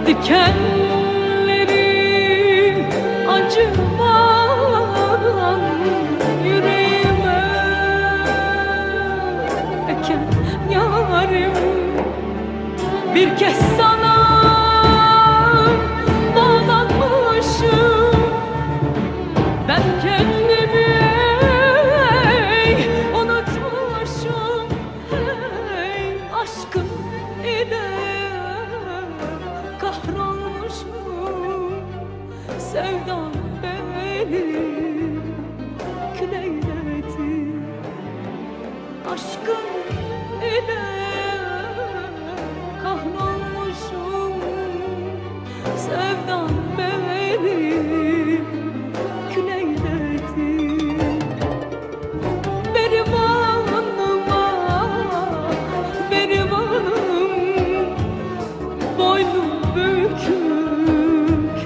Dikenleri acımadan yüreğime eken yarim, bir kez sana bağlanmışım. Ben kendimi unutmuşum. Hey, aşkın ile kahrolmuşum. Sevdam beni kül eyledi. Aşkın ile kahrolmuşum. Sevdam beni kül eyledi. Benim anıma, benim anım, boynum bükük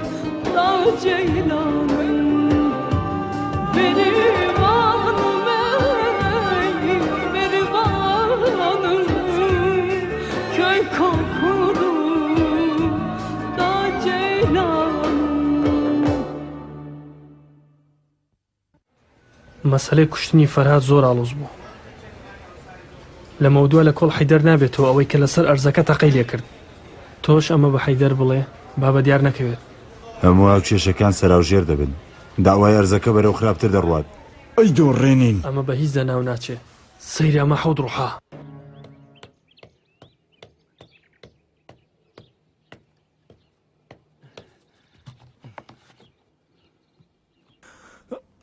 da ceylanım. Benim anım, ey, benim anım, köy kokulu da ceylanım. مەسەلەی کوشتنی فەرهاد زۆر ئاڵۆز بوو. لە مەودووە لە کۆڵ حەیدەر نابێتەوە ئەوەی کە لەسەر ئەرزەکە تەقەی لێ کرد. تۆش ئەمە بە حەیدەر بڵێ با بە دیار نەکەوێت. هەموو ئەو کێشەکان سەراوژێر دەبن. داوای ئەرزەکە بەرەو خراپتر دەڕوات. ئەی دۆڕێنین. ئەمە بە هیچ دەناو ناچێت. سەیری ئەمە حەوت ڕوحا.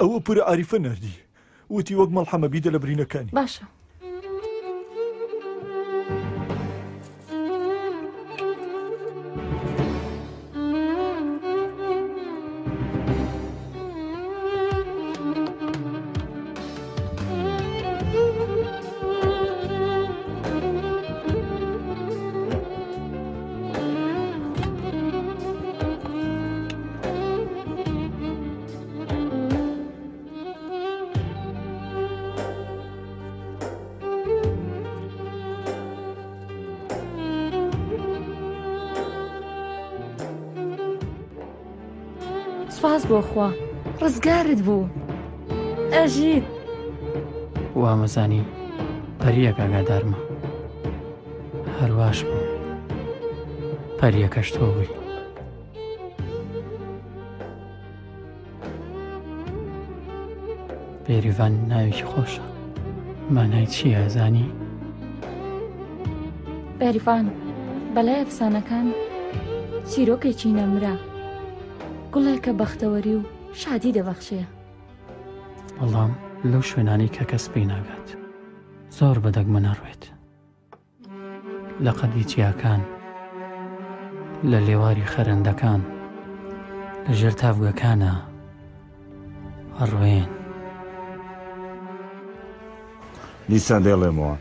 ئەوە پورە عاریفە ناردی وتی وەک مەڵحەمە بیدە لە برینەکانی. باشە. سپاس بۆ خوا ڕزگارت بوو ئەژید. وامەزانی پەریەک ئاگادارمە هەرواش بوو پەریەکەش تۆ بووی. بێریڤان ناوێکی خۆشە مانای چییە زانی؟ بێریڤان بەلای ئەفسانەکان چیرۆکێکی نەمرا گوڵێکە بەختەوەری و شادی دەبەخشێ. بەڵام لەو شوێنانی کە کەس پێی ناگات زۆر بەدەگمە نەڕوێت. لە قەدی چیاکان، لە لێواری خەرەندەکان، لە ژێر تاڤگەکانە هەڕوێن. دیسان دێڵێمەوە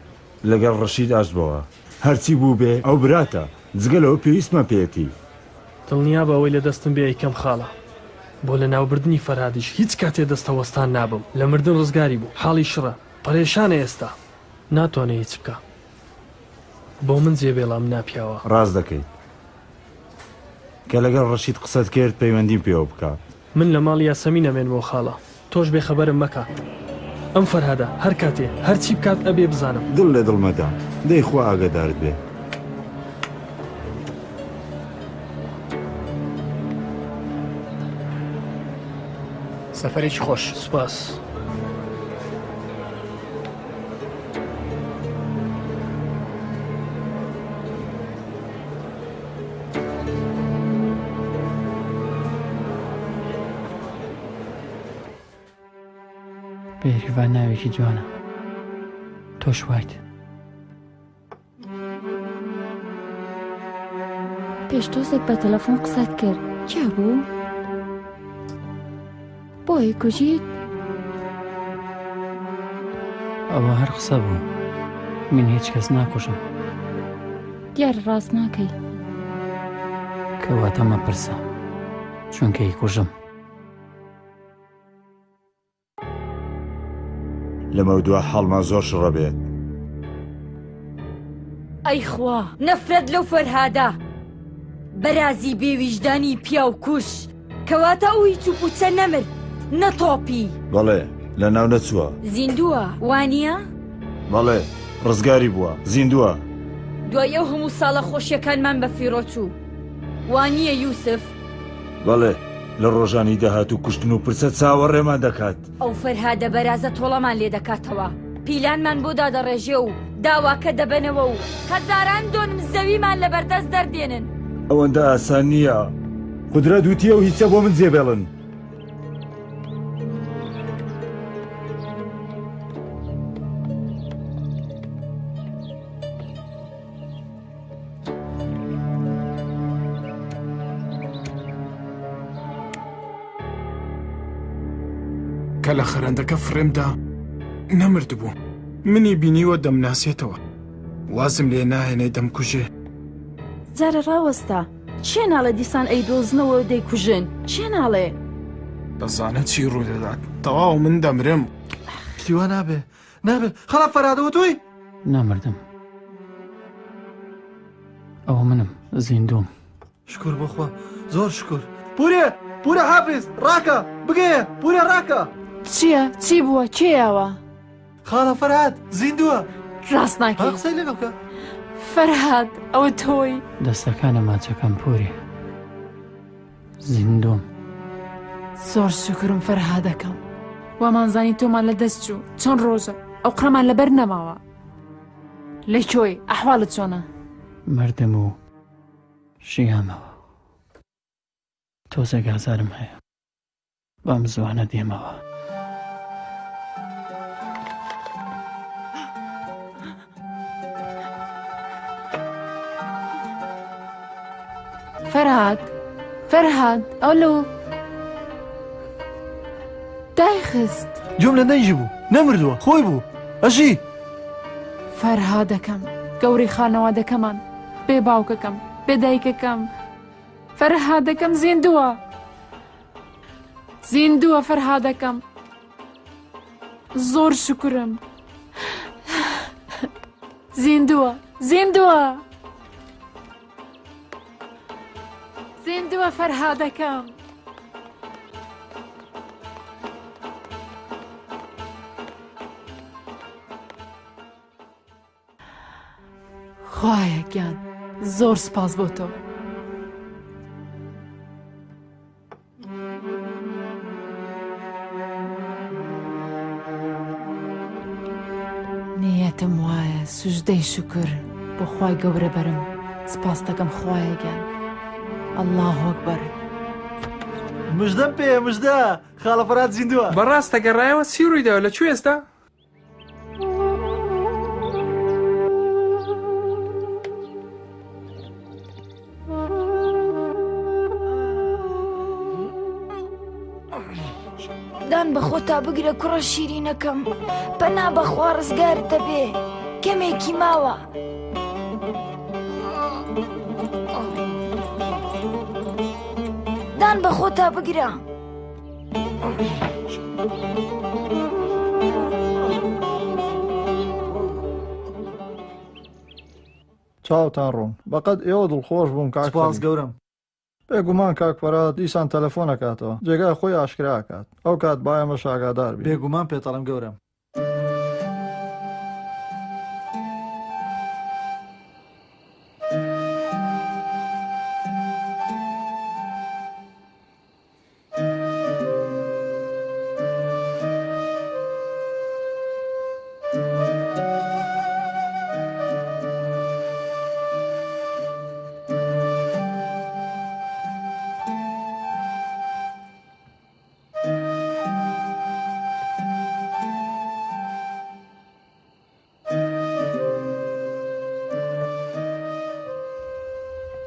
لەگەڵ ڕەشید ئاشتبەوە هەرچی بوو بێ ئەو براتە جگە لەوە پێویستمە پێێتی. دڵنیا بە ئەوەی لە دەستم بێ ئەیکەم خاڵە بۆ لە ناوبردنی فەرهادیش هیچ کاتێ دەستەوەستان نابم. لە مردن ڕزگاری بوو حاڵی شڕە پەرێشانە ئێستا ناتوانێ هیچ بکە. بۆ من جێبێڵام ناپیاوە. ڕاست دەکەیت کە لەگەڵ ڕەشید قسەت کرد پەیوەندیم پێوە بکە. من لە ماڵ یاسەمی نەمێنمەوە خاڵە تۆش بێخەبەرم مەکە. ئەم فەرهادە هەر کاتێ هەرچی بکات ئەبێ بزانم. دڵ لە دڵمەدا دەی خوا ئاگادارت بێ. سەفەرێکی خۆش. سوپاس. بێریڤان ناوێکی جوانە تۆش وایت. پێشتۆزێک بە تەلەفۆن قسەت کرد چا بوو؟ بۆی کوژیت؟ ئەوە هەر قسە بوو من هیچ کەس ناکوژم. دیارە ڕاست ناکەی. کەواتە مەپرسە چونکە ئیکوژم. لەمە دووە حاڵمان زۆر شڕە بێت. ئەی خوا نەفرەت لەو فەرهادە بەرازی بێویژدانی پیا و کوش کەواتە ئەو هیچ و پوچە نەمرد نەتۆپی بەڵێ لە ناو نەچووە زیندووە وانییە؟ بەڵێ ڕزگاری بووە زیندووە دوای ئەو هەموو ساڵە خۆشیەکانمان بە فیرۆ چوو وانییە یوسف؟ بەڵێ لە ڕۆژانی داهات و کوشتن و پرسە چاوەڕێمان دەکات ئەو فەرهادە بەرازە تۆڵەمان لێ دەکاتەوە پیلانمان بۆ دادەڕێژێ و داواکە دەبنەوە و هەزاران دۆنم زەویمان لە بەردەست دەردێنن ئەوەندە ئاسان نییە قودرە دووتیە و هیچە بۆ من جێبێڵن کە لە خەرەندەکە فڕێمدا نەمرد بوو منی بینیوە دەمناسێتەوە وازم لێ ناهێنێ دەمکوژێ جارە ڕاوەستا چێ ناڵێ دیسان ئەی دۆزنەوە دەیکوژن چێ ناڵێ دەزانێت چی ڕوودەدات تەواو من دەمرم شتیوا نابێ خەڵا فەرادەوە تۆی نامردم ئەوە منم زیندوم شکر بخوا زۆر شکر پورە حافظ ڕاکە بگەیە پورە ڕاکە چییە؟ چی بووە؟ کێیاوە؟ خاڵە فەرهاد زیندووە ڕاست ناکەی قسەی لەگەڵ بکە فەرهاد ئەوە تۆی دەستەکانە ماچەکەم پوری زیندوم زۆر شکرم فەرهادەکەم وامانزانی تۆمان لە دەست چوو چەند ڕۆژە ئەو قڕەمان لەبەر نەماوە لەی کۆی ئەحواڵت چۆنە؟ مردم و ژیامەوە تۆزێک ئازارم هەیە بەم زوانە دێمەوە فەرهاد ئەولۆ دایخست جۆم لە نەیژی بوو نەمردووە خۆی بوو ئەژی فەرهادەکەم گەوری خانەوادەکەمان بێ باوکەکەم بێ دایکەکەم فەرهادەکەم زیندووە فەرهادەکەم زۆر شکرم زیندووە فەرهادەکەم خوایە گیان زۆر سپاس بۆ تۆ نیەتم وایە سوژدەی شکر بۆ خوای گەورە بەرم سپاس دەکەم خوایە گیان الله ئەکبەر مژدەم پێ مژدە خاڵە فەرهاد زیندووە بەڕاستە گەڕایەوە چی ڕوویداوە لەکوێ ئێستا؟ دان بەخۆ تا بگرە کوڕە شیرینەکەم پەنا بەخوا ڕزگارت دەبێ کەمێکی ماوە دان بەخۆ تا بگرە چاوتان ڕوون بەقەت ئێوە دڵخۆش بووم کاک سپاس گەورم بێگومان کاک فەرهاد دیسان تەلەفۆن ئەکاتەوە جێگای خۆی ئاشکرا ئەکات ئەو کات با ئێمە شاگادار بین بێگومان پێتەڵم گەورم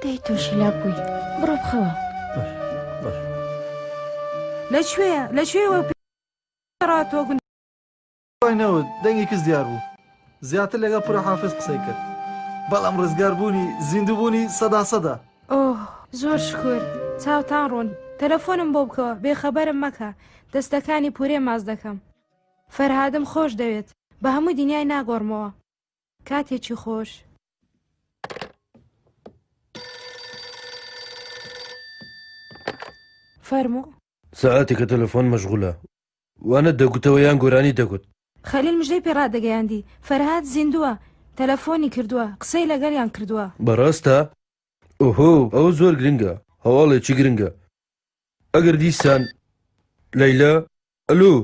دەی تۆشی لا بووی بڕۆ بخەوە لەکوێوە پێڕاتۆ نەوت دەنگی کەس دیار بوو زیاتر لەگەڵ پڕە حافظ قسەی کرد بەڵام ڕزگار بوونی زیندوو بوونی سەدا ئۆ زۆر شکر چاوتان ڕۆن تەلەفۆنم بۆ بکەوە بێخەبەرم مەکە دەستەکانی پورێ ماز دەکەم فەرهادم خۆش دەوێت بە هەموو دنیای ناگۆڕمەوە کاتێکی خۆش فەرموو ساعاتێکە تەلەفۆن مەشغولە وانە دەگوتەوە یان گۆرانی دەگوت خەلیل مژدەی پێڕادەگەیاندی فەرهاد زیندووە تەلەفۆنی کردووە قسەی لەگەڵیان کردووە بەڕاستە ئۆهۆ ئەوە زۆر گرنگە هەواڵێکی گرنگە ئەگەر دیسان لەیلا ئەلو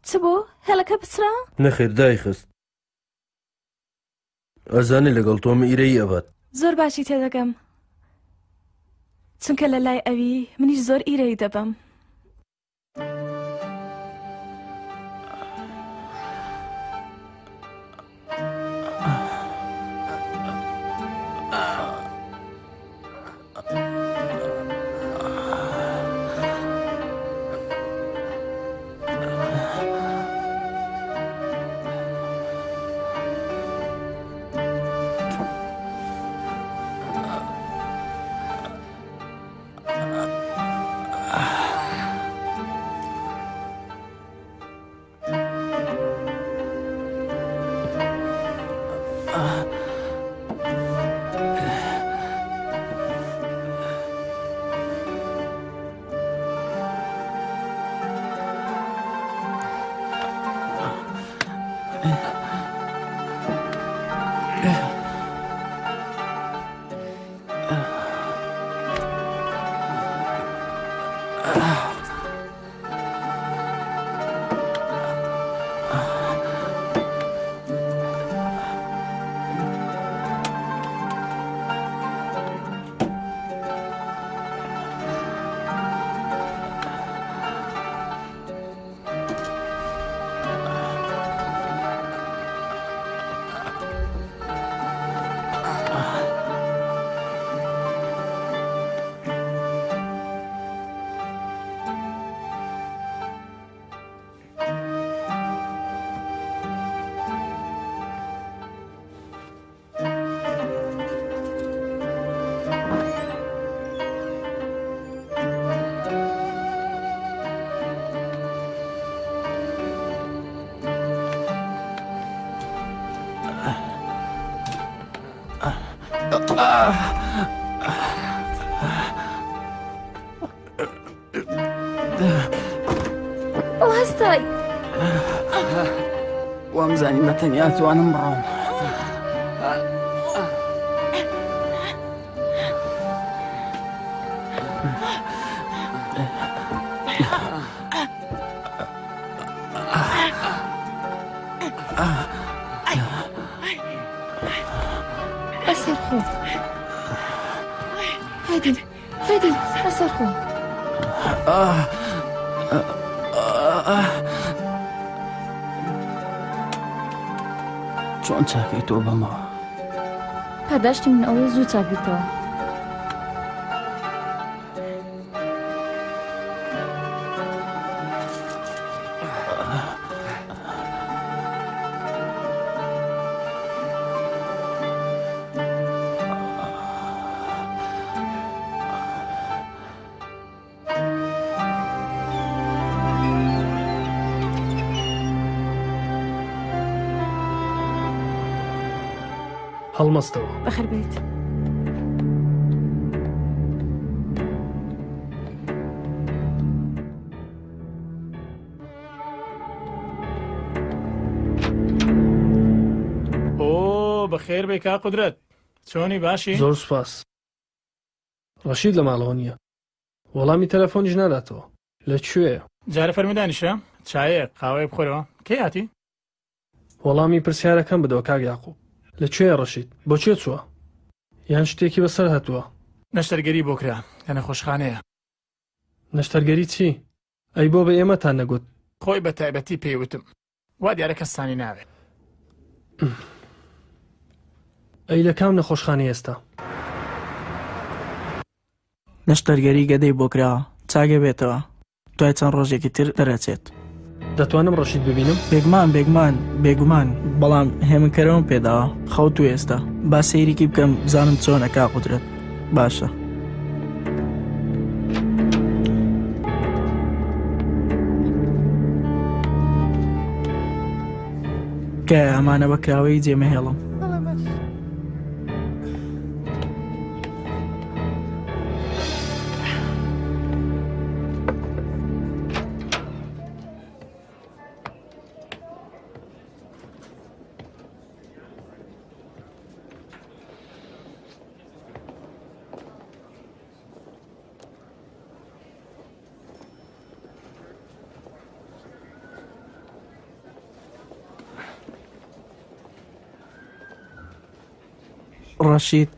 چ بۆ هێڵەکە بچرا؟ نەخێر دایخست ئەزانێ لەگەڵ تۆمە ئیرەی ئەبات زۆر باشی تێدەگەم چونکە لە لای ئەوی منیش زۆر ئیرەی دەبم هەستای وامزانی بەتەنیا توانم بڕۆم بەسەر خۆ هەیدی بەسەر خۆ چۆن چاکەی تۆ بەمەوە پاداشتی من ئەوەی زوو چاکیتەوە هەڵمەستەوە بەخێر بێت ئۆ بەخێر بێ کا قودرەت چۆنی باشی زۆر سوپاس ڕەشید لە ماڵەوە نییە وەڵامی تەلەفۆنیش ناداتەوە لەکوێیە جارە فەرمیدانیشە چایەک قاوەیە بخۆرەوە کەی هاتی وەڵامی پرسیارەکەم بدەوە کاک یاقوب لەکوێیە ڕەشید بۆچێ چووە یان شتێکی بەسەر هاتووە نەشتەرگەری بۆ کرا لە نەخۆشخانەیە نەشتەرگەری چی ئەی بۆ بە ئێمەتان نەگوت خۆی بە تایبەتی پێیوتم وا دیارە کەسانی ناوێت ئەی لە کام نەخۆشخانەی ئێستا نەشتەرگەری گەدەی بۆ کراوە چاگە بێتەوە دوای چەند ڕۆژێکی تر دەرەچێت دەتوانم ڕەشید ببینم بێگومان بەڵام هێمنکەرەوەم پێداوە خەوت و ئێستا با سەیرێکی بکەم بزانم چۆنە کا قودرەت باشە کە ئەمانە بەکراوەی جێمەهێڵم ڕەشید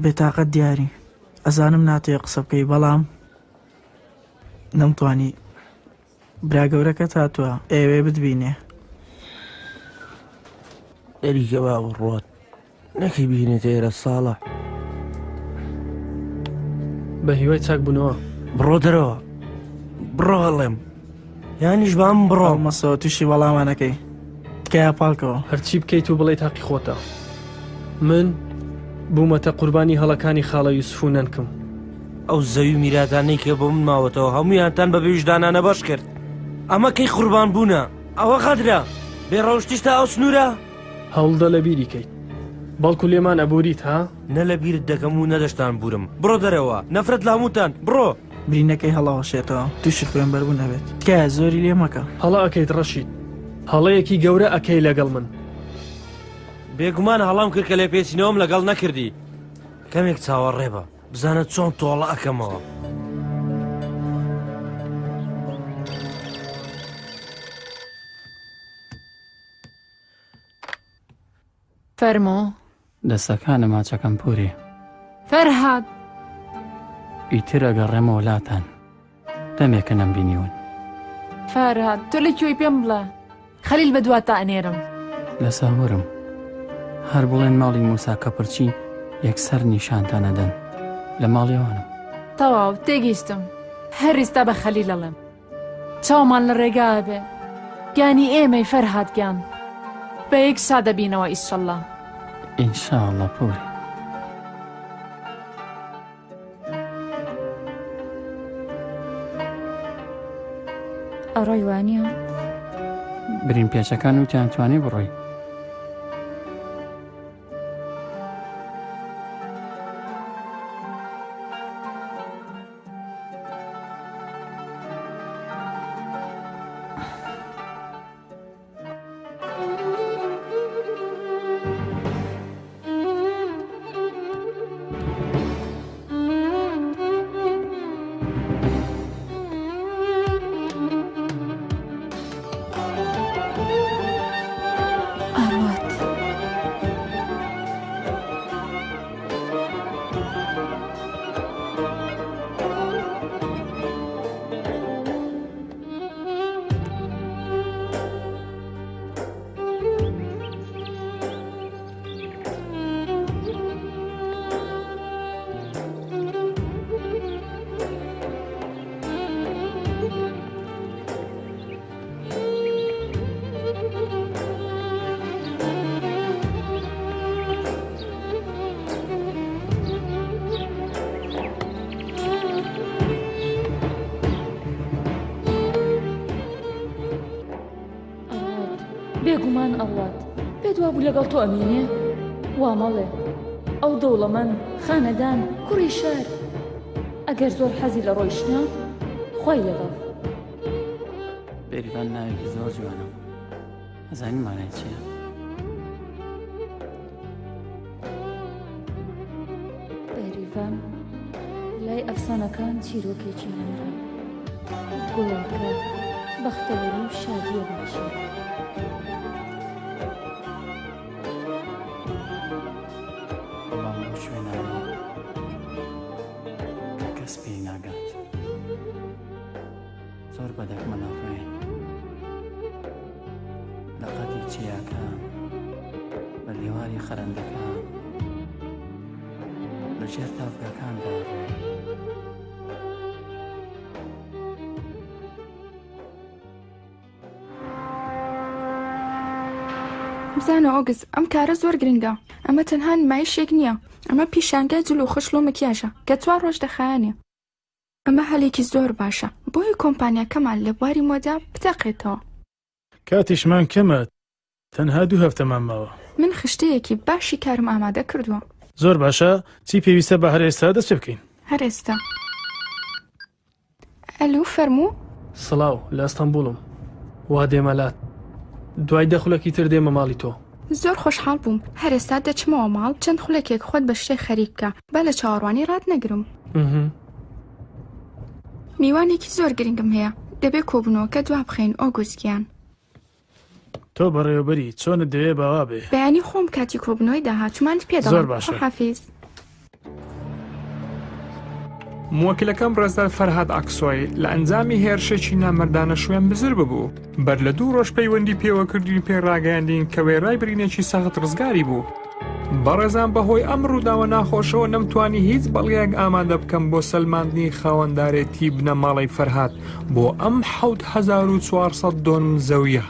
بێتاقەت دیاری ئەزانم ناتوێ قسە بکەی بەڵام نەمتوانی براگەورەکە هاتووە ئێوێ بتبینێ ئەریکە با بڕۆت نەکەی بینێت ئێرە ساڵە بە هیوای چاک بوونەوە بڕۆ دەرەوە بڕۆ هەڵێم یانیش بام بڕۆ مەسەوە تووشی وەڵامانەکەی تکایە پاڵکەوە هەرچی بکەیت و بڵێ تاقی خۆتە من بوومەتە قوربانی هەڵەکانی خاڵە یوسف و نەنکم ئەو زەوی میراتانەی کە بۆ من ماوەتەوە هەموویانتان بە ویژدانانە بەش کرد ئەمە کەی قوربان بوونە ئەوە قەدرە بێڕەوشتیشتا ئەو سنوورە هەوڵدە لە بیری کەیت بەڵکو لێمان ئەبووریت ها نە لە بیرت دەکەم و نەدەشتان بورم بڕۆ دەرەوە نەفرەت لە هەمووتان بڕۆ برینەکەی هەڵەوەشێتەوە تووشی خوێنبەربوو نەبێت تکایە زۆری لێ مەکە هەڵا ئەەکەیت ڕەشید هەڵەیەکی گەورە ئەەکەی لەگەڵ من بێگومان هەڵام کرد کە لێ پێچینەوەم لەگەڵ نەکردی کەمێک چاوەڕێ بە بزانە چۆن تۆڵە ئەەکەمەوە فەرمۆ دەستەکانە ماچەکەم پوری فەرهاد ئیتر ئەگەڕێمەوە لاتان دەمێکە نەمبینیون فەرهاد تۆ لەکوێی پێم بڵێ خەلیل بە دوات تا ئەنێرم لە ساوەرم هەر بڵێن ماڵی موسا کەپڕچی یەکسەر نیشانتانەدەن لە ماڵیەوانم تەواو تێگەیشتم هەر ئێستا بە خەلیل ئەڵێم چاومان لە ڕێگا بێ گیانی ئێمەی فەرهاد گیان بە یەک سا دەبینەوە ئیشەڵڵا ئینشاءڵڵا پوری ئەڕۆی وانییە برین پێچەکان وتیان توانی بڕۆی بێگومان ئەڵات پێدوا بوو لەگەڵ تۆ ئەمینێ وا مەڵێ ئەو دەوڵەمەند خانەدان کوڕی شار ئەگەر زۆر حەزی لە ڕۆیشتە خۆی لەگەڵ بێریڤان ناوێکی زۆر جوانە ئەزانی مانای چییە بێریڤان لای ئەفسانەکان چیرۆکێکی نەمرا گوڵێکە بەختەوەری و شادیە باشە کەس پێی ناگات زۆر بەدەکمە ناڵێن لە قەتی چیاکان بە لێواری خەرەندەکان لە ژێر تافگاکاندا ڕۆی بزانە ئۆگس ئەم کارە زۆر گرنگە ئەمە تەنها نمایشێک نییە ئەمە پیشانگای جلو خشلۆ مکیاژە کە 4 ڕۆژ دەخایەنێ ئەمە هەلێکی زۆر باشە بۆی کۆمپانیاکەمان لە بواری مۆدا بتەقێتەوە کاتیشمان کەمە تەنها 2 هەفتەمان ماوە من خشتەیەکی باشی کارم ئامادە کردووە زۆر باشە چی پێویستە بە هەر ئێستا دەست پێ بکەین هەر ئێستا ئەلو فەرموو سڵاو لە ئەستەمبوڵم وا دێمەلات دوای دەخولەکی تر دێمە ماڵی تۆ زۆر خۆشحاڵ بووم هەر ئێستا دەچمەوە ماڵ چەند خولەکێک خۆت بە شتێک خەریک بکە با لە چاوەڕوانی ڕات نەگرم میوانێکی زۆر گرنگم هەیە دەبێت کۆبوونەوەکە دوا بخەین ئۆگوستگیان تۆ بەڕێوەبەری چۆنت دەوێ باوا بێ بەیانی خۆم کاتی کۆبنەوەی داهاتوومانت پێدەڵێم. زۆر باشە. حافیز. مووەکلەکەم ڕێزدار فەرهاد ئاکسۆی لە ئەنجامی هێرشێکی نامەردانە شوێن بزر ببوو بەر لە 2 ڕۆژ پەیوەندی پێوەکردنی پێڕاگەاندین کە وێڕای برینێکی سەخت ڕزگاری بوو. بەڕێزان بەهۆی ئەم ڕووداوە ناخۆشەوە نەمتوانی هیچ بەڵگەیەک ئامادە بکەم بۆ سەلماندنی خاوەندارێتی بنە ماڵی فەرهاد بۆ ئەم 1400 دۆنم زەویە.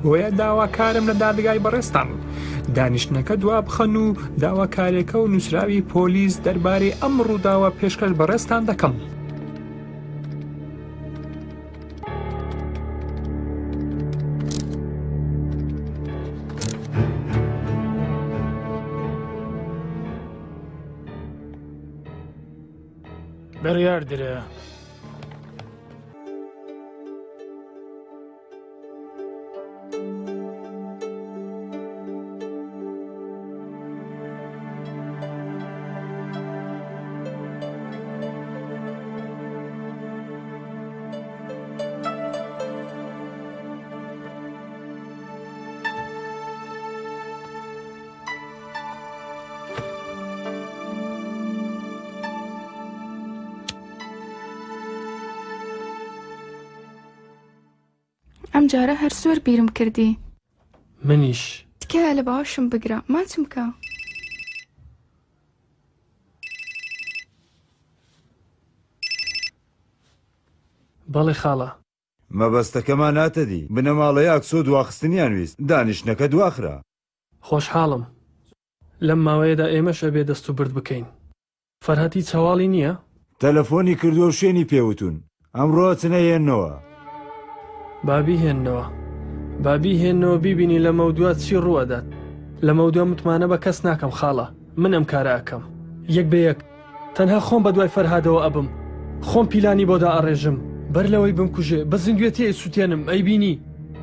بۆیە داواکارم لە دادگای بەڕێستان دانیشتنەکە دوا بخەن و داواکارێکە و نووسراوی پۆلیس دەربارەی ئەم ڕووداوە پێشکەش بەڕێستان دەکەم. بڕیار درێ ئەم جارە هەر زۆر بیرم کردی. منیش تکایە لە باوەشم بگرە ماچم بکە. بەڵێ خاڵە مەبەستەکەمان ناتەدی بنەماڵەیە ئاکسۆ دواخستنیان ویست دانیشتنەکە دواخرا. خۆشحاڵم لەم ماوەیەدا ئێمەش ئەبێ دەست و برد بکەین. فەرهاتی چاواڵی نییە؟ تەلەفۆنی کردووە و شوێنی پێوتون ئەمڕۆ چنەهێننەوە. بابی هێنەوە بیبینی لە مەودوات چی ڕوەدات. لە مەودووە متمانە بە کەس ناکەم خاڵە من ئەم کارە ئەکەم یەک بە یەک تەنها خۆم بە دوای فەرهادەوە ئەبم خۆم پیلانی بۆدا ئەڕێژم بەر لەوەی بمکوژێ بە زیندوێتی سووتێنم ئەی بینی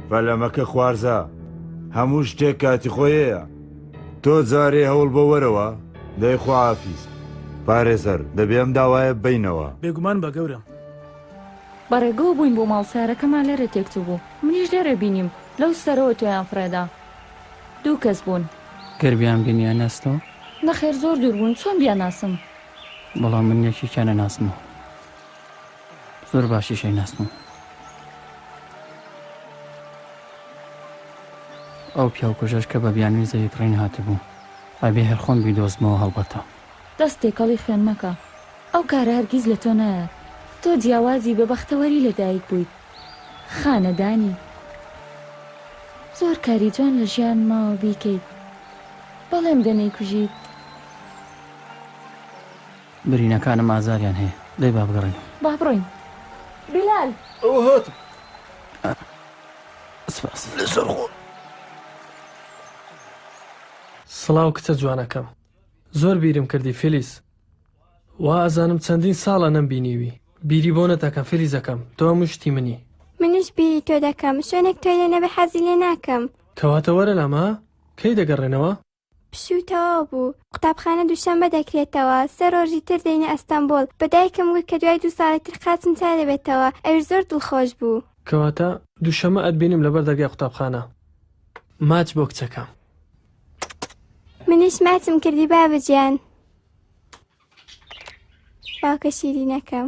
بەلەمەکە خوارزە هەموو شتێک کاتی خۆیەیە تۆ جارێ هەوڵ بە وەرەوە دەی خوافیز پارێزەر دەبێم داوایە بینەوە بێگومان بە گەورم بەڕێگەوە بووین بۆ ماڵسارەکەمان لێرە تێکچوو بوو منیش لێرە بینیم لەو سەرەوە تۆیان فرێدا 2 کەس بوون گەربیان بینیان ناستەوە نەخێر زۆر دوور بوون چۆن بیان ناسم بەڵام من یەکێکیانە ناسمەوە زۆر باشیشەی ناسمەوە ئەو پیاو کوژەش کە بە بیانوی زەوی پڕین هاتبوو ئەبێ هەر خۆم بیدۆزمەوە هەڵبەتە دەست تێکەڵی خوێن مەکە ئەو کارە هەرگیز لە تۆ نایە تۆ جیاوازی بە بەختەوەری لەدایک بوویت خانەدانی زۆر کاری جوان لە ژیان ماوە بیکەیت بەڵێم دەنەی کوژیت برینەکانم ئازاریان هەیە دەی با بگەڕین با بڕۆین بیلال ئەو هاتم سپاس لەسەر خۆ سڵاو کچە جوانەکەم زۆر بیرم کردی فلیس وا ئەزانم چەندین ساڵە نەمبینیوی بیری بۆ نەتەکەم فلیزەکەم تۆ مشتی منی منیش بیری تۆ دەکەم شوێنێک تۆی لێ نەبێ حەزی لێ ناکەم کەواتە وەرە لەما کەی دەگەڕێنەوە پشوتەوە بوو قوتابخانە دووشەمبە دەکرێتەوە 3 ڕۆژی تر دەینە ئەستەمبۆڵ بەدایکم وت کە دوای 2 ساڵی تر قاچم تا دەبێتەوە ئەوش زۆر دڵخۆش بوو کەواتە دووشەمە ئەتبینم لەبەر دەرگای قوتابخانە ماچ بۆ کچەکەم منیش ماچم کردی بابەجیان باوکە شیرینەکەم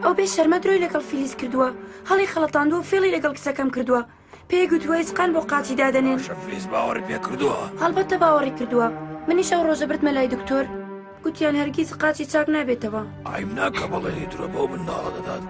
ئەو بێ شەرمە درۆی لەگەڵ فیلیس کردووە هەڵی خەڵەتاندووە فێڵی لەگەڵ کچەکەم کردووە پێی گوتووە هیچقان بۆ قاچی دادەنێن فیلیس باوەڕی پێ کردووە هەڵبەتە باوەڕی کردووە منیش ئەو ڕۆژە بردمە لای دکتۆر گوتیان هەرگیز قاچی چاک نابێتەوە ئایم ناکە بەڵێنی درۆ بۆ من ناڵە دەدات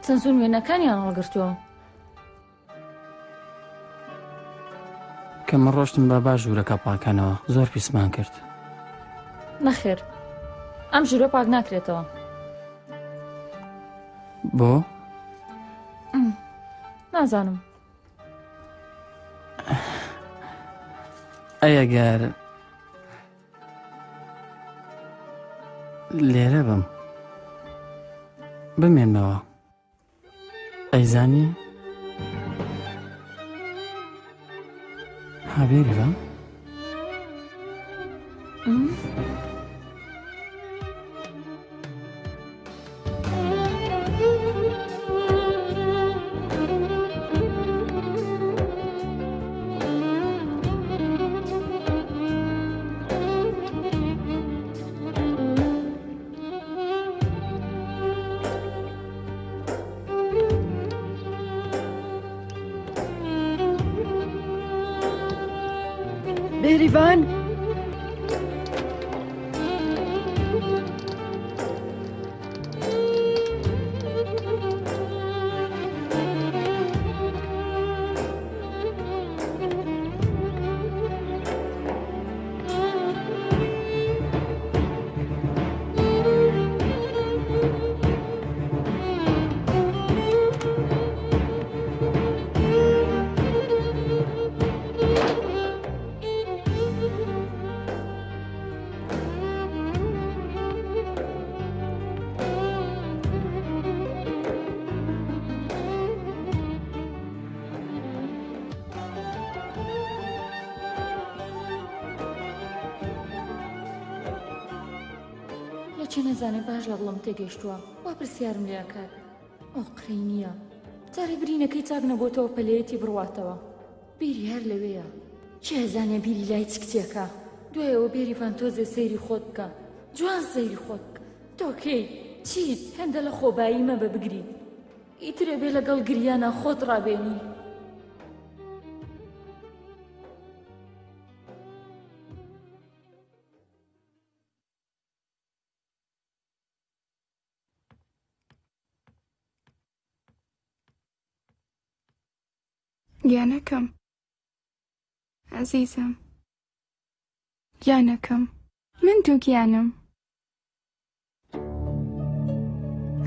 چەند وێنەکانیان هەڵگرتووە کە من ڕۆشتم بە باش ژوورەکە پاکانەوە زۆر پیسمان کرد نەخێر ئەم ژوورە پاک ناکرێتەوە بۆ؟ نازانم. ئەگەر لێرە بم بمێنمەوە ئەیزانی هاوێری بەم بێریڤان یەکێ نەزانێ باش لە دڵم تێگەیشتووە وا پرسیارم لێ کات ئەو قڕی نییە جارێ برینەکەی چاک نەبووتەوە پەلەیەتی بڕواتەوە بیری هەر لەوەیە چێ هەزانێ بیری لای چ کچێکە دوایەوە بێریڤان تۆزێ سەیری خۆت بکە جوان سەیری خۆت بکە تۆکەی چیت هەندە لە خۆبایی مەبە بگری ئیترێ بێ لەگەڵ گریانە خۆت ڕابێنی گیانەکەم عەزیزم گیانەکەم من دوو گیانم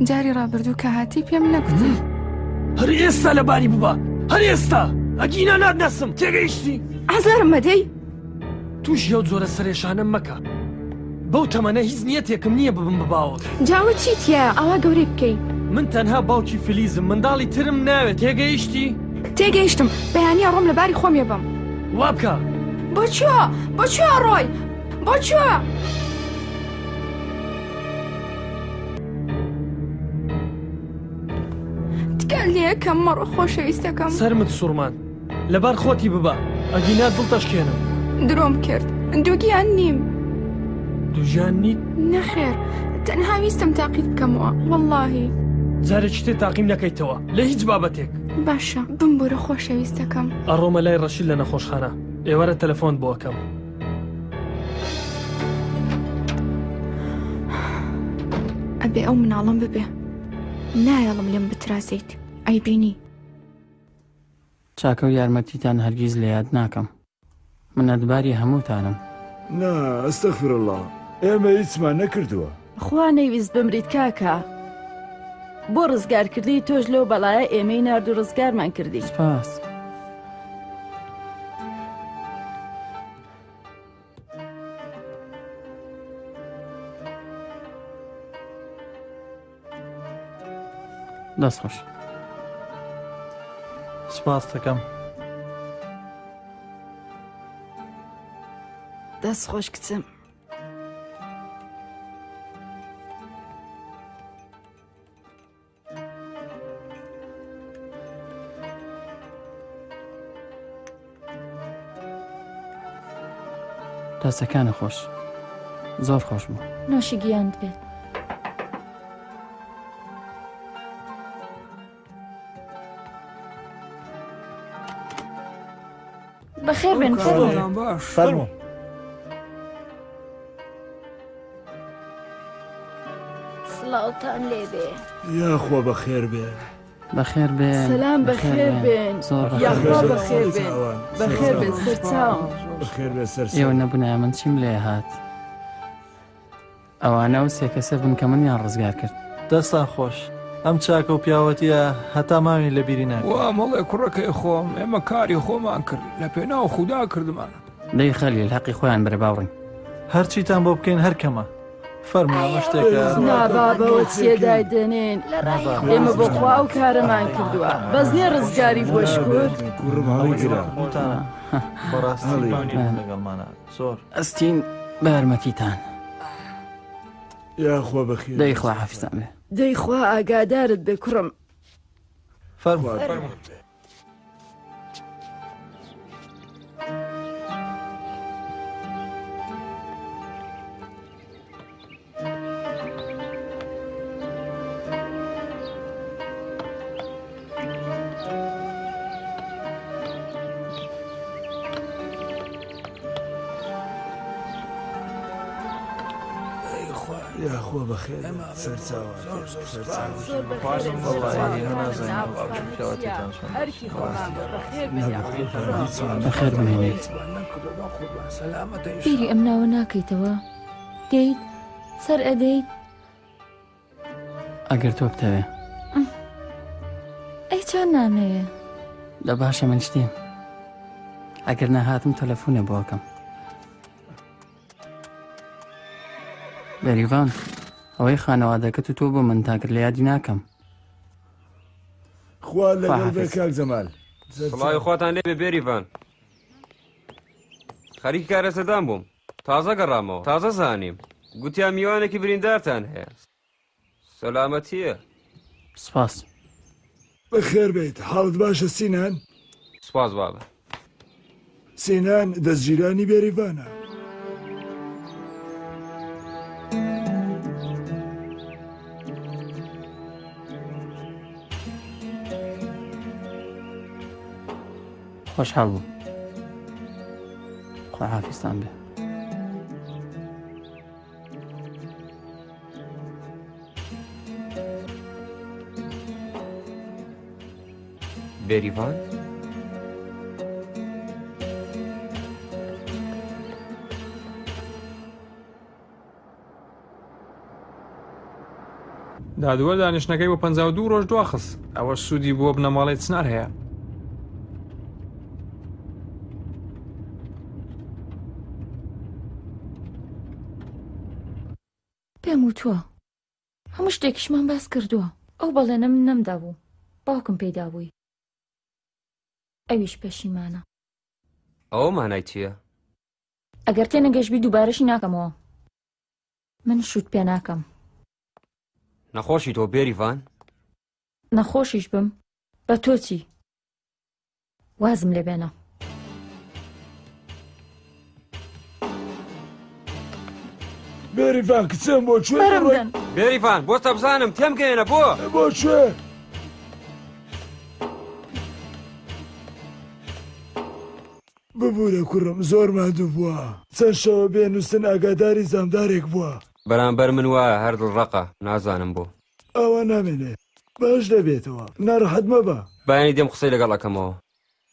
جاری ڕابردوو کە هاتی پێم نەگوتی هەر ئێستا لەباری ببە هەر ئێستا ئەگینا نادنەسم تێگەیشتی ئازارم مەدەی توش یەو جۆرە سەرێشانە مەکە بەو تەمەنە هیچ نیەتێکم نییە ببم بباوت جاوە چیتە ئەوە گەورەی بکەی من تەنها باوکی فلیزم منداڵی ترم ناوێت تێگەیشتی تێگەیشتم بەیانیە ڕۆم لەباری خۆمێ بم وا بکە بۆ چوە ڕۆی بۆ چوە تکال لێەکەم مەڕۆ خۆشەویستەکەم سەرمت سوورمان لەبار خۆتی ببە ئەگینا دڵتەشکێنم درۆم کرد دووگیان نیم دووژیان نیت نەخێر تەنها ویستم تاقیت بکەمەوە وەڵڵاهی جارێک شتێ تاقیم نەکەیتەوە لە هیچ بابەتێک باشە بمبورە خۆشەویستەکەم ئەڕۆمە لای ڕەشید لە نەخۆشخانە ئێوەرە تەلەفۆن بۆکەم ئەبێ ئەو مناڵم ببێ نایەڵم لێم بترازیت ئەی بینی چاکە و یارمەتیتان هەرگیز لە یاد ناکەم منەتباری هەمووتانم نا ئەستەغفیرڵڵا ئێمە هیچمان نەکردووە خوا نەیویست بمریت کاکە بۆ ڕزگارکردی تۆش لەو بەڵایە ئێمەی نرد و ڕزگارمان کردی سپاس دەست خۆش سپاس دەکەم دەست خۆش کچم دەستەکانە خۆش زۆر خۆش بوو نۆشی گیاند بێت بەخێر بێن فەرموو سڵاوتان لێبێ یاخوا بەخێر بێ بەخێر بێن سەلام بەخێر بێن یاخوا بەخێر بێن بەخێر بێن سەرچاوم بەخێر بێ سەر ئێوە نەبوونایە من چیم لێ هات ئەوانە و سێ کەسە بوون کە منیان ڕزگار کرد دەستا خۆش ئەم چاکە و پیاوەتیە هەتا ماوی لە بیری ناکە. وا مەڵێ کوڕەکەی خۆم ئێمە کاری خۆمان کرد لە پێناو خودا کردمان. دەی خەلیل حەقی خۆیان بەرە باوڕین. هەرچیتان بۆ بکەین هەر کەمە. فەرمووە شتێکە نابابەوە چێدای دێنێن ئێمە بۆ خوا و کارەمان کردووە بەزنێ ڕزگاری بۆش کرد لەگەڵمانە زۆر ئەستین بەرمەتیتان یاخوا بەخێر دەیخوا حەفیزان بێ دەیخوا ئاگادارت بێ کوڕم فەرمووە یاخوا بەخێر بەخێر بمێنێت بیری ئەم ناوە ناکەیتەوە دەیت سەر ئەدەیت ئەگەر تۆ بتەوێ ئەی چۆن نامەوێ لە باشە من شتیم ئەگەر نەهاتم تەلەفۆنێ بۆکەم بەریڤان ئەوەی خانەوادەکەت و تۆ بۆ من تاکرد لە یادی ناکەم خوا لەگەڵ بێ کاک جەمال سڵاوی خۆتان لێ بێ بێریڤان خەریکی کارەسەدان بووم تازە گەڕامەوە تازە زانیم گوتیان میوانێکی بریندارتان هەیە سەلامەتیە سپاس بەخێر بیت حاڵت باشە سینان سپاس بابە سینان دەستگیرانی بێریڤانە خۆشحاڵ بوو خوا حافیزتان بێ بێریڤان دادووە دانیشتەکەی بۆ 52 ڕۆژ دواخست ئەوە سوودی بۆ بنەماڵی چنار هەیە پێم وتووە هەموو شتێکیشمان باس کردووە ئەو بەڵێنە من نەمدا بوو باوکم پێدا بووی ئەویش پەشیمانە ئەوە مانای چییە؟ ئەگەر تێنەگەشتبی دووبارەشی ناکەمەوە من شوت پێ ناکەم نەخۆشی تۆ بێریڤان؟ نەخۆشیش بم بە تۆ چی؟ وازم لێ بێنە بێریڤان کچم بۆ کوێ بێریڤان بۆ تەبزانم تێم گەێنە بۆ کوێ ببوورە کوڕم زۆر مادوو بووە چەند شەوە بێنووسن ئاگاداری زامدارێک بووە بەرامبەر من وایە هەر دڵڕەقە نازانم بۆ ئەوە نامێنێ باش دەبێتەوە ناڕەحەت مەبە بایانی دێم قسەی لەگەڵ ئەەکەمەوە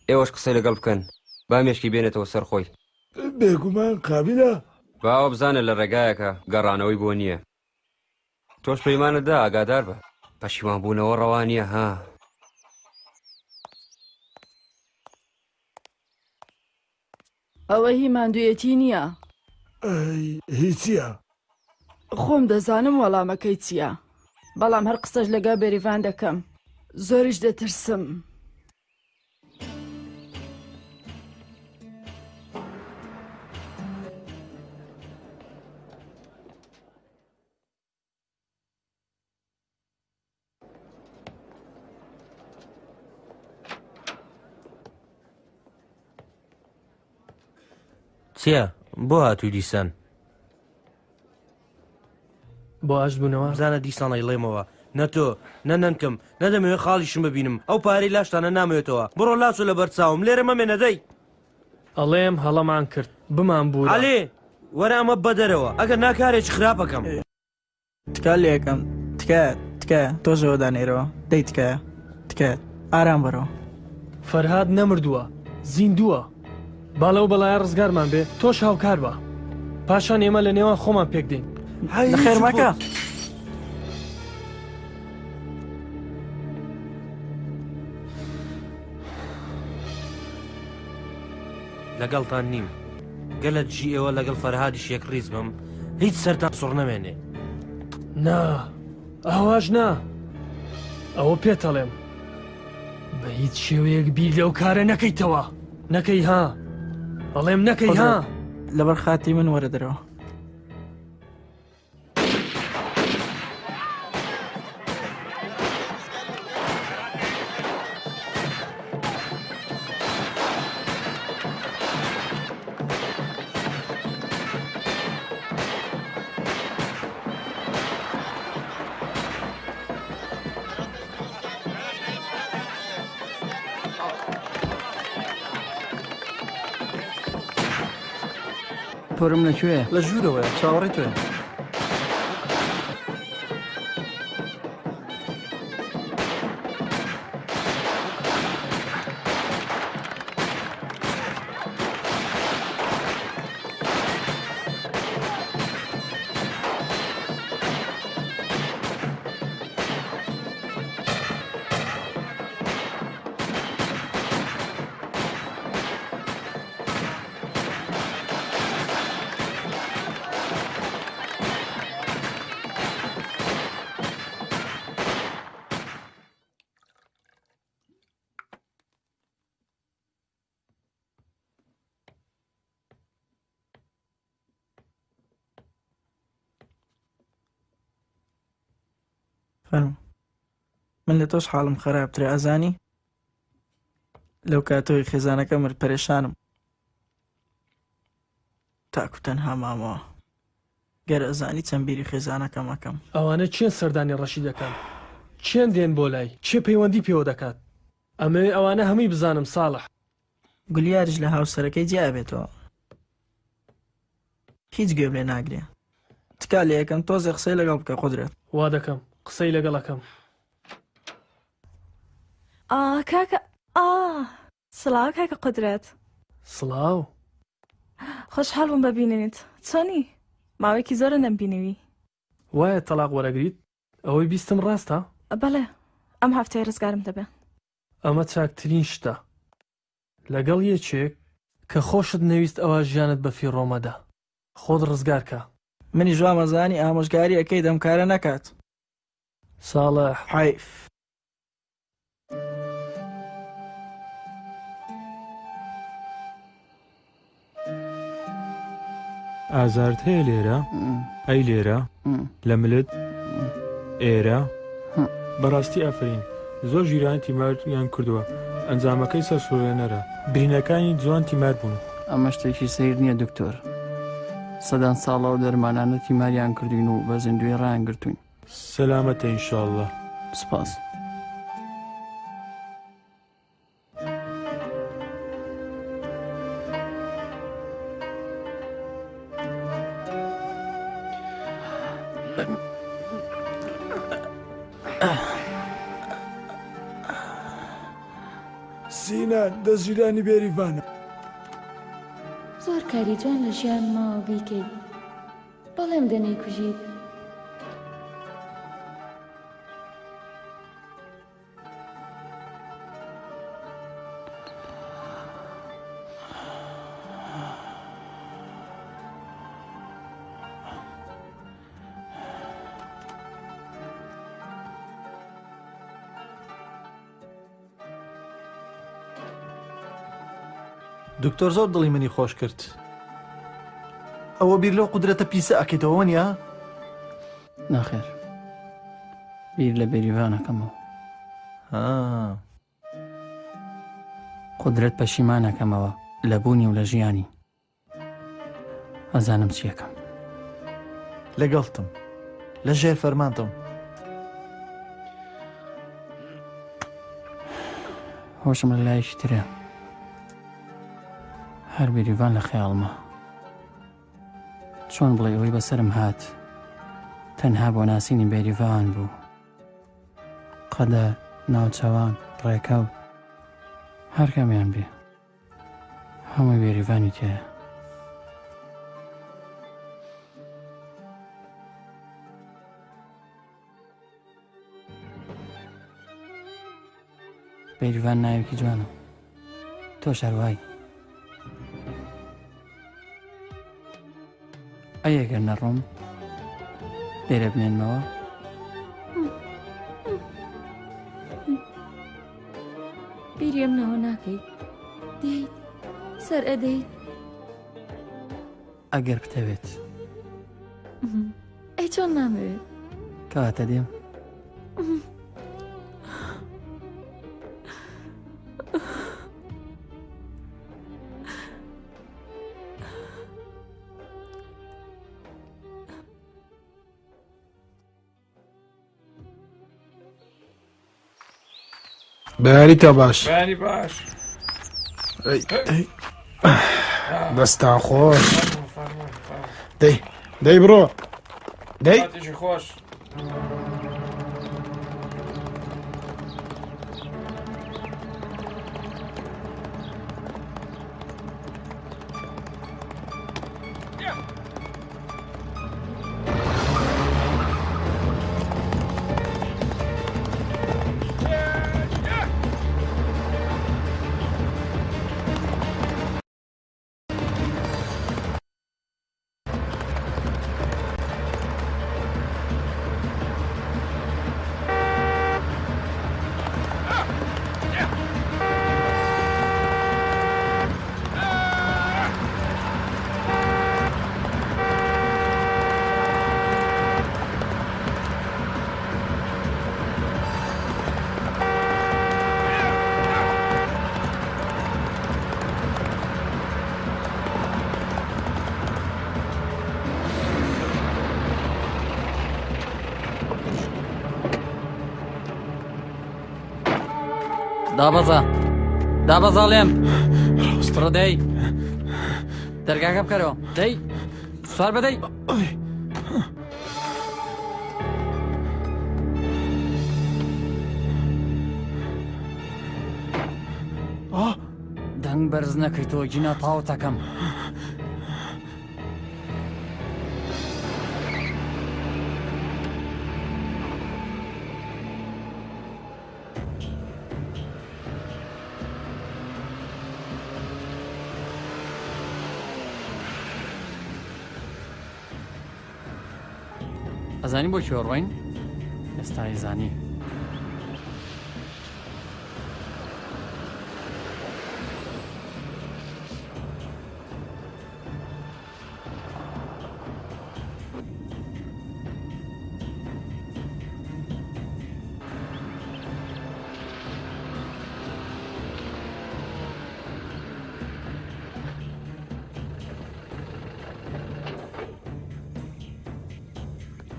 ئێوەش قسەی لەگەڵ بکەن با مێشکی بێنێتەوە سەر خۆی بێگومان قابلە باوە بزانە لە ڕێگایەکە گەڕانەوەی بۆ نییە تۆش پەیمانەدا ئاگادار بە پەشیمان بوونەوە ڕەوانیە ها ئەوە هی ماندوویەتی نییە هیچیە خۆم دەزانم وەڵامەکەی چییە بەڵام هەر قسەش لەگە بێریڤان دەکەم زۆریش دەترسم چییە؟ بۆ هاتووی دیسان؟ بۆ ئاش بوونەوە؟ بزانە دیسانەی لێمەوە نە تۆ نەنەنکەم نەدەمەوێت خاڵیشم ببینم ئەو پارەی لاشتانە نامێتەوە بڕۆ لاچۆ لە بەرچاوم لێرە مەمێنەدەی ئەڵێم هەڵەمان کرد بمان بوو عەلێ وەرە ئەمە بەدەرەوە ئەگەر ناکارێکی خراپەکەم تکا لێەکەم تکایە تۆزەوە دانێرەوە دەی تکایە ئارام بەرەوە فەرهاد نەمردووە زیندووە باڵەو بەڵایە ڕزگارمان بێ تۆش هاوکار بە پاشان ئێمە لە نێوان خۆمان پێک دێین خێرمەکە لەگەڵتان نیم گەلە جی ئێوە لەگەڵ فەرهادیش یەک ڕیز بم هیچ سەرتان سوڕ نەمێنێ نا ئاواژ نا ئەوە پێتەڵێم بە هیچ شێوەیەک بیر لەو کارە نەکەیتەوە نەکەی ها ئەڵێم نەکەی ها لەبەر خاتی من وەرە دەرەوە پۆرم لەکوێ؟ لە ژوورەوەیە چاوەڕێی توێ فەرموو من لە تۆش حاڵم خراپترە ئەزانی لەو کاتەوەی خێزانەکە مرد پەرێشانم تاکو تەنها مامەوە گەر ئەزانی چەند بیری خێزانەکەم ئەکەم ئەوانە چێن سەردانی ڕەشی دەکەن چێن دێن بۆ لای چێ پەیوەندی پێوە دەکات ئەمەوێ ئەوانە هەمووی بزانم ساڵح گولیارش لە هاوسەرەکەی جیابێتەوە هیچ گوێ لێ ناگرێ تکا لێ یەکەم تۆزێ قسەی لەگەڵ بکە قودرێت وا دەکەم قسەی لەگەڵەکەم کاکە سڵاو کاکە قودرێت سڵاو خۆشحاڵ بووم ببینێت چۆنی ماوەیەکی زۆرە نەمبینەوی وایە تەلاق وەرەگریت ئەوەی بیستم ڕاستە بەڵێ ئەم هەفتەی ڕزگارم دەبێ ئەمە چاکترین شتە لەگەڵ یەکێک کە خۆشت نەویست ئەوە ژیانت بە فیڕۆمەدا خۆت ڕزگارکە منی ژوامەزانی ئامۆژگاری ئەەکەی دەمکارە نەکات ساڵح حیف ئازارت هەیە لێرە ئەی لێرە لە ملت ئێرە بەڕاستی ئەفرین زۆر ژیرانی تیماریان کردووە ئەنجامەکەی سەرسوڕێنەرە برینەکانی جوان تیمار بوون ئەمە شتێکی سیر نییە دکتۆر سەدان ساڵە و دەرمانانە تیماریان کردوین و بە زیندوی ڕایان گرتوین سەلامەتە ئینشاءڵڵا سپاس سینان دەستگیرانی بێریڤانە زۆر کاری جوان لە ژیان ماوە بیکەیت بەڵێم دەنەی کوژیت دکتۆر زۆر دڵی منی خۆش کرد ئەوە بیر لەو قودرەتە پیسە ئەکەیتەوە نیە؟ ناخێر بیر لە بێریڤانەکەمەوە قودرەت پەشیمانەکەمەوە لە بوونی و لە ژیانی ئەزانم چیەکەم لەگەڵتم لە ژێر فەرمانتم هۆشم لە لایەکی ترە هەر بێریڤان لە خەیاڵمە چۆن بڵێ ئەوەی بەسرم هات تەنها بۆ ناسینی بێریڤان بوو قەدەر ناوچەوان ڕێکەوت هەر کەمیان بێ هەمووی بێریڤانی تێیە بێریڤان ناوێکی جوانە تۆ شەروایی ئەگەر نەڕۆم لێرە بمێنمەوە. بیریم نەوە ناکەیت دەیت سەر ئەدەیت ئەگەر بتەوێت ئەی چۆن نامەوێت کەواتە دێم. بەیاریتە باش بەیانی باش دەستان خۆش دەی بڕۆ دەی کاتێکی خۆش دابەزاڵێم ڕۆ دەی دەرگاکە بکەرەوە دەی سوار بەدەی دەنگ بەرز نەکەیتەوە گینە تاوتەکەم. ئەزانی بۆ کوێڕۆین؟ ئێستا زانی.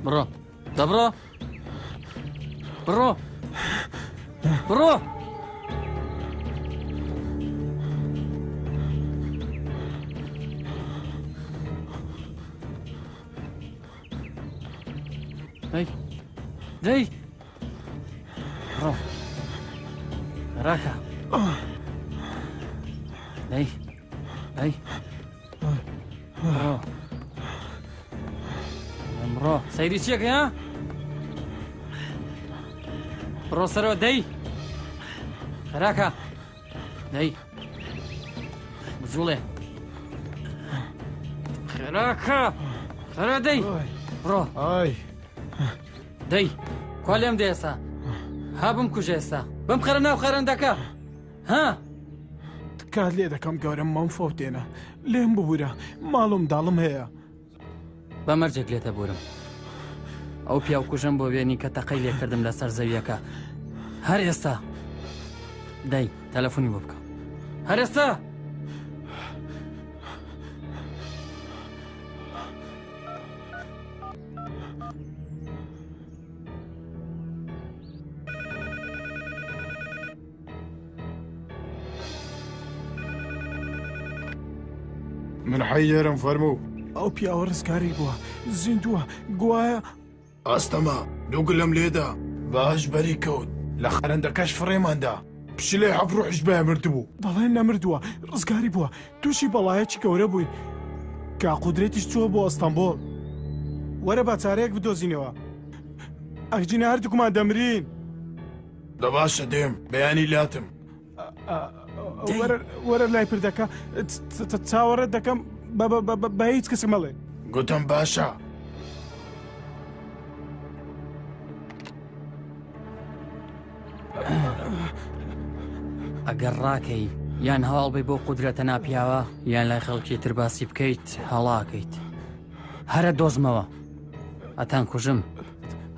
بڕۆ دەبڕۆ بڕۆ بڕۆ دەی بڕۆ ڕاکە دەی بڕۆ بڕۆ سەیری چیەکە ها؟ بڕۆ سەرەوە دەی خەراکە دەی بجوڵێ خێراکە خەرە دەی بڕۆ دەی کوا لێم دێ ئێستا ها بمکوژە ئێستا بم خەرە ناو خەرەندەکە ها کات لێ دەکەم گەورم مەم فەوتێنە لێم ببوورە ماڵم داڵم هەیە بەمەرجێک لێتە بورم ئەو پیاو کوژم بۆ وێنی کە تەقەی لێکردم لەسەر زەویەکە هەر ئێستا دەی تەلەفۆنی بۆ بکە هەر ئێستا من حەیێرم فەرموو ئەو پیاوە ڕزگاری بووە زیندووە گوایە ئاستەما دووگلم لێدا باش بەری کەوت لە خەرەندەکەش فڕێماندا پشیلێ حەفڕۆحش بە مردبوو دەڵێ نەمردووە ڕزگاری بووە تووشی بەڵایەکی گەورە بووی کا قودرێتیش چووە بۆ ئەستەمبۆڵ وەرە با چارەیەک بدۆزینەوە ئەرجینە هەردووکمان دەمرین دەباشە دێم بەیانی لاتم وەرە لای پردەکە چاوەڕێت دەکەم بە هیچ کەسێک مەڵێ گوتم باشە ئەگەر ڕاکەی یان هەواڵبەی بۆ قودرەتە ناپیاوە یان لای خەڵکی تر باسی بکەیت هەڵاکەیت هەرە دۆزمەوە ئەتان کوژم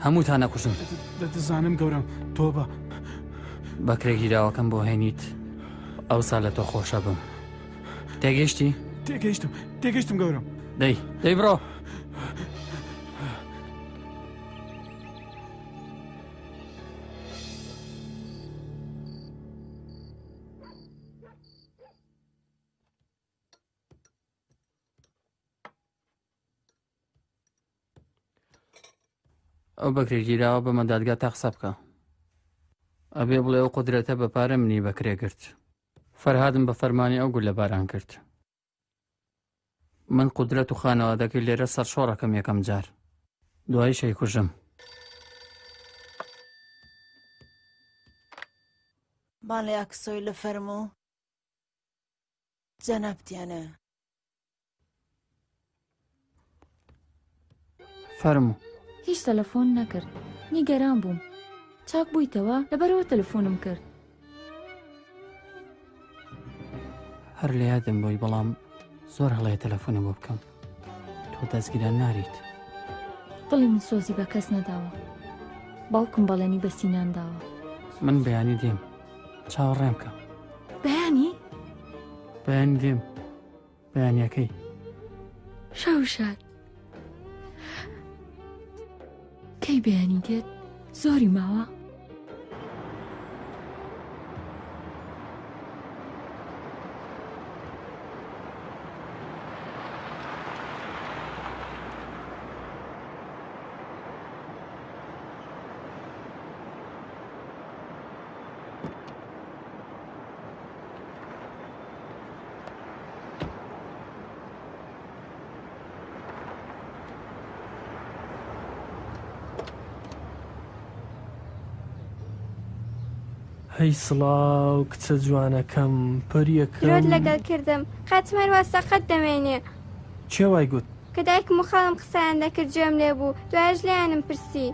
هەمووتان نەکوژم دەتزانم گەورم تۆ بە بەکرێکی داوەکەم بۆ هێنیت ئەوسا لە تۆ خۆشە بم تێگەیشتی؟ تێگەیشتم گەورم دەی بڕۆ ئەو بەکرێگیراوە بە مەدادگا تا قسە بکە ئەبێ بڵێ ئەو قودرەتە بە پارە منی بەکرێگرت فەرهادم بە فەرمانی ئەو گول لە باران کرد من قودرەت و خانەوادەکەی لێرە سەرشۆڕەکەم یەکەم جار دوای شەی کوژم ماڵی ئاکسۆی لە فەرموو جەنابتیانە فەرموو هیچ تەلەفۆن نەکرد نیگەران بووم چاک بوویتەوە لەبەرەوە تەلەفۆنم کرد هەر لە یادم بۆی بەڵام زۆر هەڵەیە تەلەفۆنم بۆ بکەم تۆ دەستگیران ناریت دڵی من سۆزی بە کەس نەداوە باوکم بەڵێنی بە سینان داوە من بەیانی دێم چاوەڕێم کە بەیانی دێم بەیانیەکەی شەوشاد کەی بەیانی دێت زۆری ماوە هەی سڵاو کچە جوانەکەم پەریەکەم درۆت لەگەڵ کردم قەتمان واستەقەت دەمێنێ چێ وای گوت کە دایکم و خاڵم قسەیان دەکرد گوێم لێ بوو دوایش لێیانم پرسی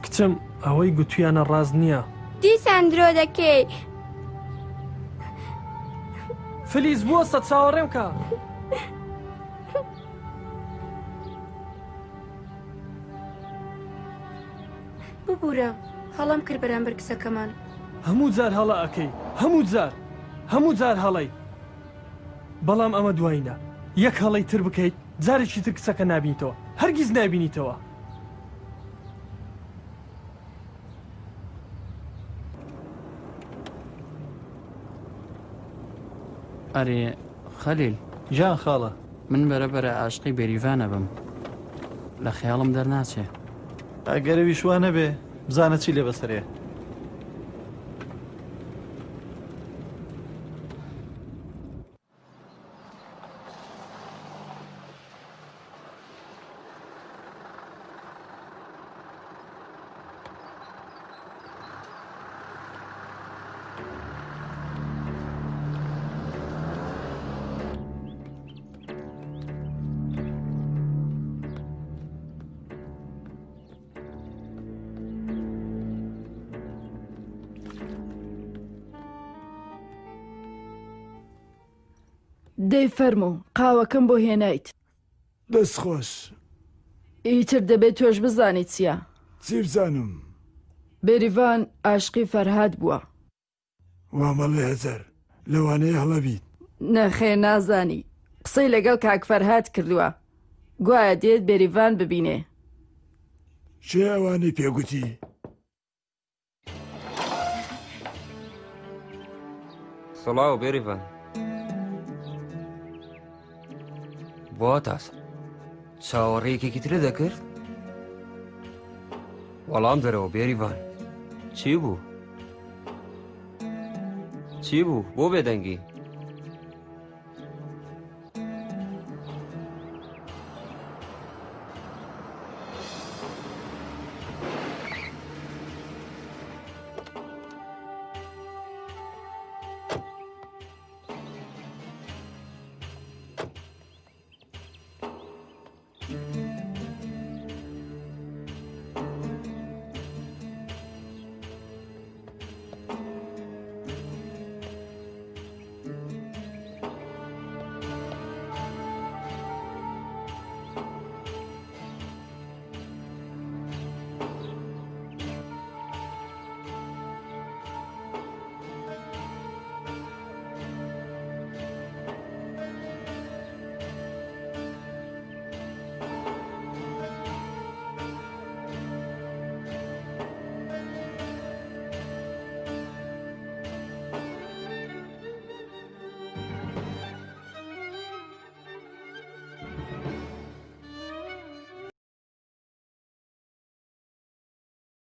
کچم ئەوەی گوتویانە ڕاست نییە دیسان درۆ دەکەی فلیز بووەستە چاوەڕێم کە ببوورە هەڵام کرد بەرامبەر کچەکەمان هەموو جار هەڵە ئەەکەی هەموو جار هەڵەی بەڵام ئەمە دوایینە یەک هەڵەی تر بکەیت جارێکی تر کچەکە نابینیتەوە هەرگیز نابینیتەوە ئەرێ خەلیل ژان خاڵە من بەرەبەرە عاشقی بێریڤانە بم لە خەیاڵم دەرناچێ ئەگەرەوی شوانە بێ بزانە چی لێ بەسەرێ دەی فەرموو قاوەکەم بۆ هێنایت دەست خۆش ئیتر دەبێت تۆش بزانیت چییە چی بزانم بێریڤان عاشقی فەرهاد بووە وامەڵێ هەزار لەوانەیە هەڵەبیت نەخێ نازانی قسەی لەگەڵ کاک فەرهاد کردووە گوایە دێت بێریڤان ببینێ چێ ئەوانەی پێگوتی سڵاو بێریڤان بۆ تاسە چاوەڕێیەکێکی ترە دەکرد وەڵام دەرەوە بێریڤان چی بوو بۆ بێدەنگی